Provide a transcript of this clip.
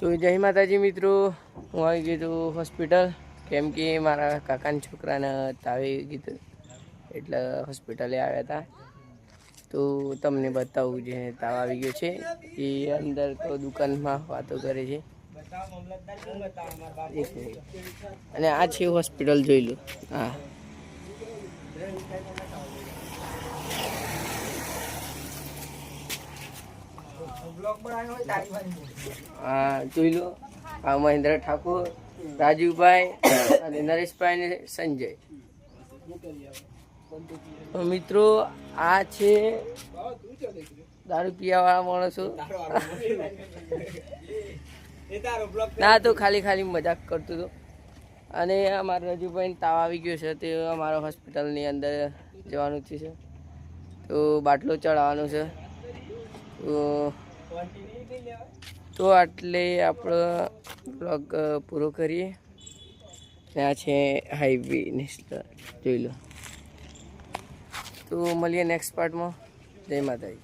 તો જય માતાજી મિત્રો, હું આવી ગયો છું હોસ્પિટલ, કેમ કે મારા કાકાના છોકરાને તાવી ગયું એટલે હોસ્પિટલે આવ્યા હતા. તો તમને બતાવું જે તાવ આવી ગયો છે એ અંદર તો દુકાનમાં વાતો કરે છે. અને આ છે હોસ્પિટલ, જોઈ લો. હા, હા જોઈ લો. આ મહેન્દ્ર ઠાકુર, રાજુભાઈ અને નરેશભાઈ ને સંજય. તો મિત્રો આ છે દારૂ પીવા વાળા માણસો. ના, તો ખાલી મજાક કરતો હતો. અને અમારા રાજુભાઈ તાવ આવી ગયો છે, તે અમારા હોસ્પિટલની અંદર જવાનું છે. તો બાટલો ચડાવવાનો છે. તો આટલે આપણો બ્લોગ પૂરો કરીએ. ત્યાં છે હાઈવે નેશનલ, જોઈ લો. તો મળીએ નેક્સ્ટ પાર્ટમાં. જય માતાજી.